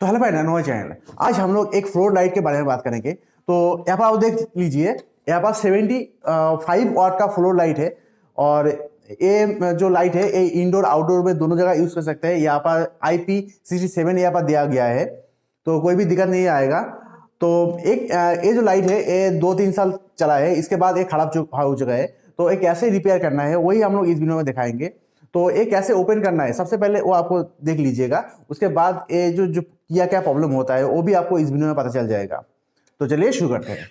तो हेलो भाई नया चैनल। आज हम लोग एक फ्लोर लाइट के बारे में बात करेंगे। तो यहाँ पर आप देख लीजिए, यहाँ पर 75 वाट का फ्लोर लाइट है। और ये जो लाइट है ये इंडोर आउटडोर में दोनों जगह यूज कर सकते हैं। यहाँ पर IP67 यहाँ पर दिया गया है, तो कोई भी दिक्कत नहीं आएगा। तो ये जो लाइट है ये 2-3 साल चला है, इसके बाद ये खराब हो चुका है। तो ये कैसे रिपेयर करना है वही हम लोग इस वीडियो में दिखाएंगे। तो ये कैसे ओपन करना है सबसे पहले वो आपको देख लीजिएगा। उसके बाद ये जो किया क्या प्रॉब्लम होता है वो भी आपको इस वीडियो में पता चल जाएगा। तो चलिए शुरू करते हैं।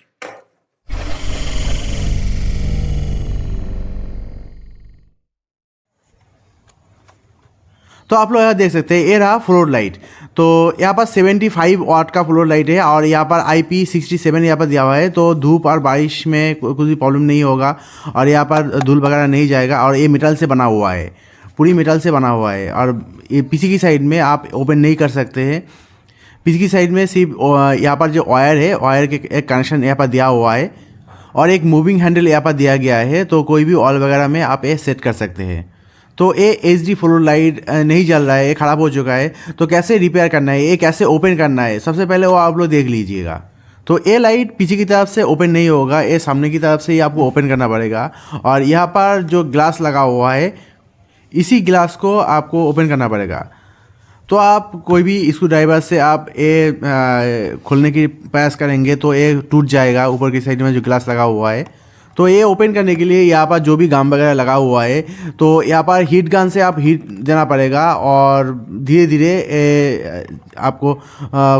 तो आप लोग यहाँ देख सकते हैं, ये रहा फ्लोर लाइट। तो यहाँ पर 75 वाट का फ्लोर लाइट है और यहाँ पर IP67 यहाँ पर दिया हुआ है। तो धूप और बारिश में कुछ भी प्रॉब्लम नहीं होगा और यहाँ पर धूल वगैरह नहीं जाएगा। और ये मेटल से बना हुआ है, पूरी मेटल से बना हुआ है। और ये पीछे की साइड में आप ओपन नहीं कर सकते हैं। पीछे की साइड में सिर्फ यहाँ पर जो वायर है, वायर के एक कनेक्शन यहाँ पर दिया हुआ है और एक मूविंग हैंडल यहाँ पर दिया गया है। तो कोई भी ऑयल वगैरह में आप ये सेट कर सकते हैं। तो ये HD फ्लोर लाइट नहीं जल रहा है, ये ख़राब हो चुका है। तो कैसे रिपेयर करना है, ये कैसे ओपन करना है, सबसे पहले वो आप लोग देख लीजिएगा। तो ये लाइट पीछे की तरफ से ओपन नहीं होगा, ये सामने की तरफ से ही आपको ओपन करना पड़ेगा। और यहाँ पर जो ग्लास लगा हुआ है, इसी ग्लास को आपको ओपन करना पड़ेगा। तो आप कोई भी स्क्रू ड्राइवर से आप ये खोलने की प्रयास करेंगे तो ये टूट जाएगा, ऊपर की साइड में जो ग्लास लगा हुआ है। तो ये ओपन करने के लिए यहाँ पर जो भी गम वगैरह लगा हुआ है, तो यहाँ पर हीट गन से आप हीट देना पड़ेगा। और धीरे धीरे आपको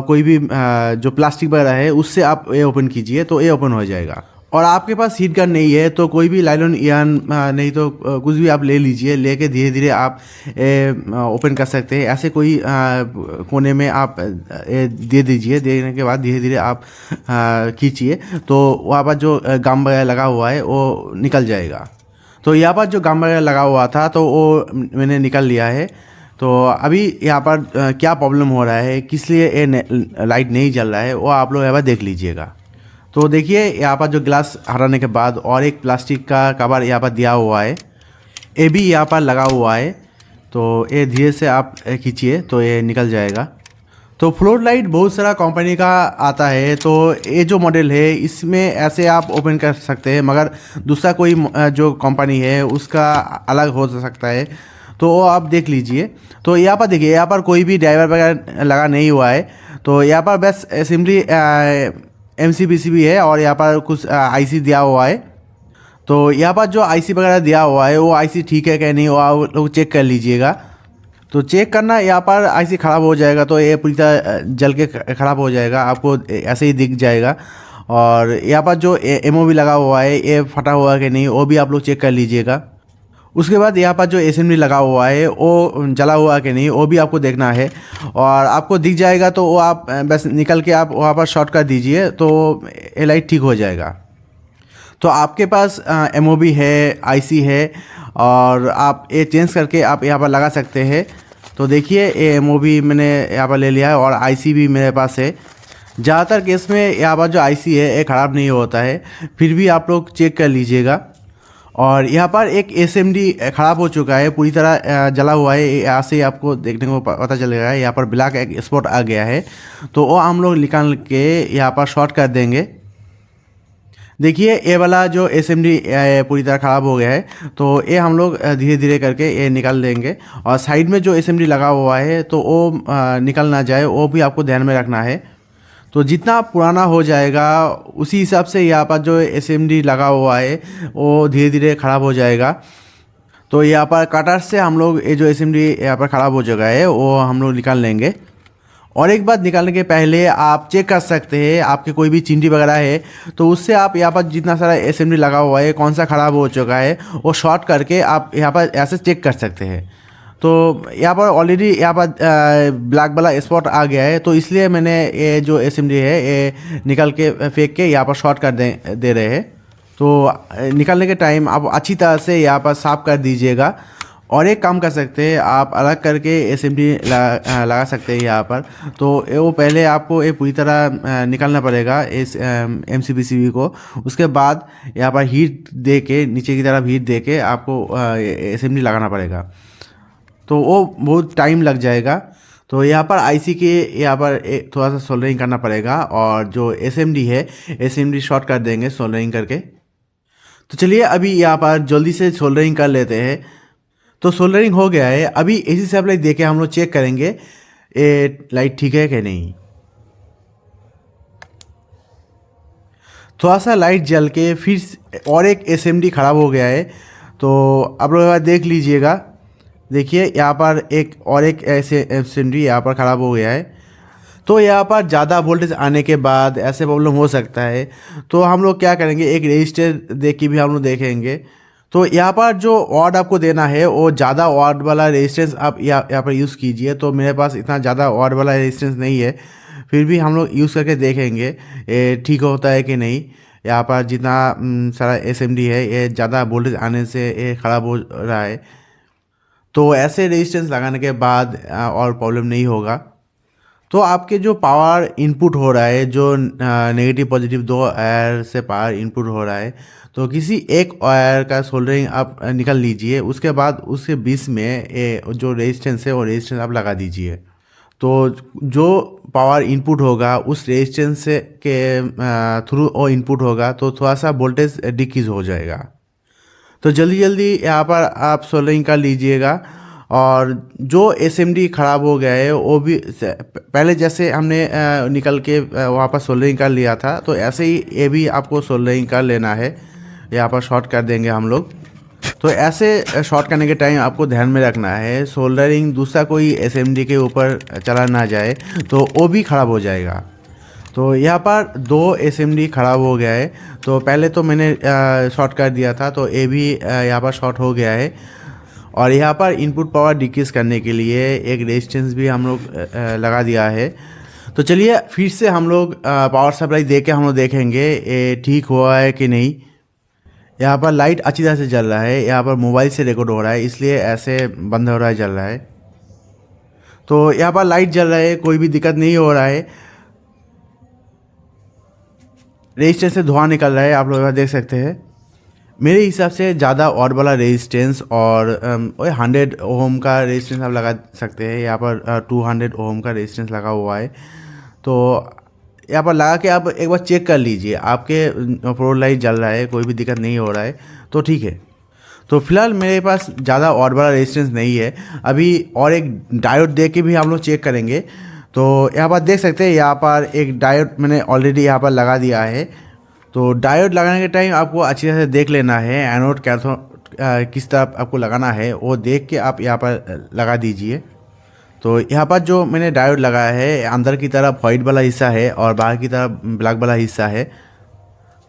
कोई भी जो प्लास्टिक वगैरह है उससे आप ये ओपन कीजिए, तो ये ओपन हो जाएगा। और आपके पास हीट गन नहीं है तो कोई भी लाइलॉन यार्न नहीं तो कुछ भी आप ले लीजिए, लेके धीरे धीरे आप ओपन कर सकते हैं। ऐसे कोई कोने में आप दे दीजिए, देने के बाद धीरे धीरे आप खींचिए, तो वहाँ पर जो गम वगैरह लगा हुआ है वो निकल जाएगा। तो यहाँ पर जो गम वगैरह लगा हुआ था तो वो मैंने निकल लिया है। तो अभी यहाँ पर क्या प्रॉब्लम हो रहा है, किस लिए ये लाइट नहीं जल रहा है, वो आप लोग यहाँ पर देख लीजिएगा। तो देखिए यहाँ पर जो ग्लास हटाने के बाद और एक प्लास्टिक का कवर यहाँ पर दिया हुआ है, ये भी यहाँ पर लगा हुआ है। तो ये धीरे से आप खींचिए तो ये निकल जाएगा। तो फ्लोर लाइट बहुत सारा कंपनी का आता है, तो ये जो मॉडल है इसमें ऐसे आप ओपन कर सकते हैं, मगर दूसरा कोई जो कंपनी है उसका अलग हो सकता है। तो वो आप देख लीजिए। तो यहाँ पर देखिए, यहाँ पर कोई भी ड्राइवर वगैरह लगा नहीं हुआ है। तो यहाँ पर बस सिंपली MCBC है और यहाँ पर कुछ IC दिया हुआ है। तो यहाँ पर जो IC वगैरह दिया हुआ है वो IC ठीक है क्या नहीं, वो आप लोग चेक कर लीजिएगा। तो चेक करना, यहाँ पर IC ख़राब हो जाएगा तो ये पूरी तरह जल के ख़राब हो जाएगा, आपको ऐसे ही दिख जाएगा। और यहाँ पर जो MOV लगा हुआ है ये फटा हुआ है कि नहीं वो भी आप लोग चेक कर लीजिएगा। उसके बाद यहाँ पर जो असेंबली लगा हुआ है वो जला हुआ कि नहीं वो भी आपको देखना है। और आपको दिख जाएगा तो वो आप बस निकल के आप वहाँ पर शॉर्ट कर दीजिए, तो ये लाइट ठीक हो जाएगा। तो आपके पास MOV है, IC है और आप ये चेंज करके आप यहाँ पर लगा सकते हैं। तो देखिए ये MOV मैंने यहाँ पर ले लिया है और IC भी मेरे पास है। ज़्यादातर केस में यहाँ पर जो IC है ये ख़राब नहीं होता है, फिर भी आप लोग चेक कर लीजिएगा। और यहाँ पर एक SMD ख़राब हो चुका है, पूरी तरह जला हुआ है, यहाँ से आपको देखने को पता चलेगा। यहाँ पर ब्लैक एक स्पॉट आ गया है, तो वो हम लोग निकाल के यहाँ पर शॉर्ट कर देंगे। देखिए ये वाला जो SMD पूरी तरह ख़राब हो गया है, तो ये हम लोग धीरे धीरे करके ये निकाल देंगे। और साइड में जो SMD लगा हुआ है तो वो निकल ना जाए, वो भी आपको ध्यान में रखना है। तो जितना पुराना हो जाएगा उसी हिसाब से यहाँ पर जो SMD लगा हुआ है वो धीरे धीरे ख़राब हो जाएगा। तो यहाँ पर कटर से हम लोग ये जो SMD यहाँ पर ख़राब हो चुका है वो हम लोग निकाल लेंगे। और एक बात, निकालने के पहले आप चेक कर सकते हैं आपके कोई भी चिंटी वगैरह है तो उससे आप यहाँ पर जितना सारा SMD लगा हुआ है कौन सा ख़राब हो चुका है वो शॉर्ट करके आप यहाँ पर ऐसे चेक कर सकते हैं। तो यहाँ पर ऑलरेडी यहाँ पर ब्लैक वाला स्पॉट आ गया है, तो इसलिए मैंने ये जो SMD है ये निकल के फेंक के यहाँ पर शॉर्ट कर दे रहे हैं। तो निकालने के टाइम आप अच्छी तरह से यहाँ पर साफ कर दीजिएगा। और एक काम कर सकते हैं, आप अलग करके SMD लगा सकते हैं यहाँ पर। तो वो पहले आपको ये पूरी तरह निकालना पड़ेगा इस MCBC को। उसके बाद यहाँ पर हीट दे के, नीचे की तरफ हीट दे के आपको SMD लगाना पड़ेगा, तो वो बहुत टाइम लग जाएगा। तो यहाँ पर आईसी के यहाँ पर थोड़ा सा सोल्डरिंग करना पड़ेगा, और जो एसएमडी है एसएमडी शॉर्ट कर देंगे सोल्डरिंग करके। तो चलिए अभी यहाँ पर जल्दी से सोल्डरिंग कर लेते हैं। तो सोल्डरिंग हो गया है। अभी एसी सप्लाई दे के हम लोग चेक करेंगे ये लाइट ठीक है कि नहीं। थोड़ा सा लाइट जल के फिर और एक एसएमडी ख़राब हो गया है, तो आप लोग देख लीजिएगा। देखिए यहाँ पर एक ऐसे एसएमडी यहाँ पर ख़राब हो गया है। तो यहाँ पर ज़्यादा वोल्टेज आने के बाद ऐसे प्रॉब्लम हो सकता है। तो हम लोग क्या करेंगे, एक रजिस्टर देख के भी हम लोग देखेंगे। तो यहाँ पर जो वाट आपको देना है वो ज़्यादा वाट वाला रेजिस्टेंस आप यहाँ पर यूज़ कीजिए। तो मेरे पास इतना ज़्यादा वाट वाला रेजिस्टेंस नहीं है, फिर भी हम लोग यूज़ करके देखेंगे ये ठीक होता है कि नहीं। यहाँ पर जितना सारा एसएमडी है ये ज़्यादा वोल्टेज आने से ये ख़राब हो रहा है। तो ऐसे रेजिस्टेंस लगाने के बाद और प्रॉब्लम नहीं होगा। तो आपके जो पावर इनपुट हो रहा है, जो नेगेटिव पॉजिटिव दो वायर से पावर इनपुट हो रहा है, तो किसी एक वायर का सोल्डरिंग आप निकल लीजिए। उसके बाद उसके बीच में ये जो रेजिस्टेंस है वो रेजिस्टेंस आप लगा दीजिए। तो जो पावर इनपुट होगा उस रेजिस्टेंस के थ्रू वो इनपुट होगा, तो थोड़ा सा वोल्टेज डिक्रीज हो जाएगा। तो जल्दी जल्दी यहाँ पर आप सोल्डरिंग कर लीजिएगा। और जो एसएमडी ख़राब हो गया है वो भी पहले जैसे हमने निकल के वहाँ पर सोल्डरिंग कर लिया था, तो ऐसे ही ये भी आपको सोल्डरिंग कर लेना है। यहाँ पर शॉर्ट कर देंगे हम लोग। तो ऐसे शॉर्ट करने के टाइम आपको ध्यान में रखना है सोल्डरिंग दूसरा कोई एसएमडी के ऊपर चला ना जाए, तो वो भी ख़राब हो जाएगा। तो यहाँ पर दो एसएमडी ख़राब हो गया है। तो पहले तो मैंने शॉर्ट कर दिया था, तो ये भी यहाँ पर शॉर्ट हो गया है। और यहाँ पर इनपुट पावर डिक्रीज़ करने के लिए एक रेजिस्टेंस भी हम लोग लगा दिया है। तो चलिए फिर से हम लोग पावर सप्लाई दे के हम लोग देखेंगे ये ठीक हुआ है कि नहीं। यहाँ पर लाइट अच्छी तरह से जल रहा है। यहाँ पर मोबाइल से रिकॉर्ड हो रहा है, इसलिए ऐसे बंद हो रहा है, जल रहा है। तो यहाँ पर लाइट जल रहा है, कोई भी दिक्कत नहीं हो रहा है। रेजिस्टेंस से धुआं निकल रहा है, आप लोग देख सकते हैं। मेरे हिसाब से ज़्यादा वाट वाला रेजिस्टेंस और 100 ओम का रेजिस्टेंस आप लगा सकते हैं। यहाँ पर 200 ओम का रेजिस्टेंस लगा हुआ है। तो यहाँ पर लगा के आप एक बार चेक कर लीजिए, आपके फ्लोर लाइट जल रहा है, कोई भी दिक्कत नहीं हो रहा है, तो ठीक है। तो फिलहाल मेरे पास ज़्यादा वाट वाला रेजिस्टेंस नहीं है। अभी और एक डायोड दे के भी हम लोग चेक करेंगे। तो यहाँ पर देख सकते हैं, यहाँ पर एक डायोड मैंने ऑलरेडी यहाँ पर लगा दिया है। तो डायोड लगाने के टाइम आपको अच्छी तरह से देख लेना है एनोड कैथोड किस तरफ आपको लगाना है, वो देख के आप यहाँ पर लगा दीजिए। तो यहाँ पर जो मैंने डायोड लगाया है, अंदर की तरफ वाइट वाला हिस्सा है और बाहर की तरफ ब्लैक वाला हिस्सा है।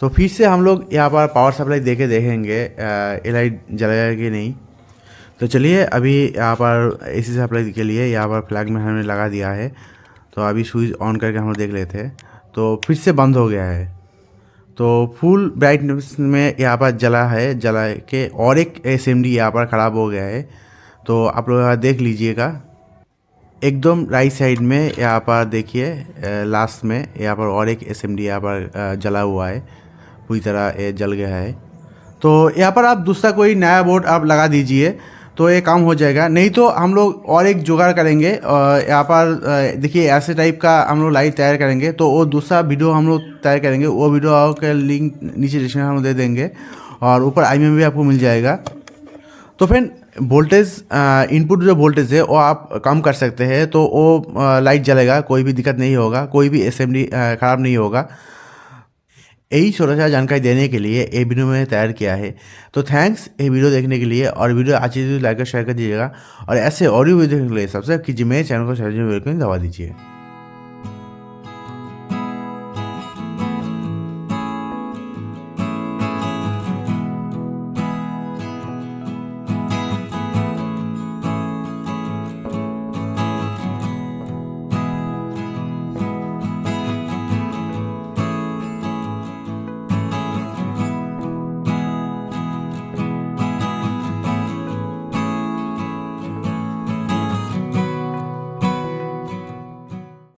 तो फिर से हम लोग यहाँ पर पावर सप्लाई दे के देखेंगे ये लाइट जलेगा कि नहीं। तो चलिए अभी यहाँ पर एसी सप्लाई के लिए यहाँ पर फ्लैग में हमने लगा दिया है। तो अभी स्विच ऑन करके हम लोग देख लेते हैं, तो फिर से बंद हो गया है। तो फुल ब्राइटनेस में यहाँ पर जला के और एक एसएमडी यहाँ पर ख़राब हो गया है। तो आप लोग देख लीजिएगा, एकदम राइट साइड में यहाँ पर देखिए लास्ट में यहाँ पर और एक एसएमडी यहाँ पर जला हुआ है, पूरी तरह ये जल गया है। तो यहाँ पर आप दूसरा कोई नया बोर्ड आप लगा दीजिए, तो ये काम हो जाएगा। नहीं तो हम लोग और एक जुगाड़ करेंगे। यहाँ पर देखिए ऐसे टाइप का हम लोग लाइट तैयार करेंगे। तो वो दूसरा वीडियो हम लोग तैयार करेंगे, वो वीडियो का लिंक नीचे डिस्क्रिप्शन में हम दे देंगे और ऊपर आई में भी आपको मिल जाएगा। तो फिर वोल्टेज इनपुट जो वोल्टेज है वो आप कम कर सकते हैं, तो वो लाइट जलेगा, कोई भी दिक्कत नहीं होगा, कोई भी एसएमडी ख़राब नहीं होगा। यही छोटा सा जानकारी देने के लिए ये वीडियो मैंने तैयार किया है। तो थैंक्स ये वीडियो देखने के लिए, और वीडियो अच्छी तो लाइक और शेयर कर दीजिएगा। और ऐसे और भी वीडियो देखने के लिए सब्सक्राइब कीजिए मेरे चैनल को, दबा दीजिए।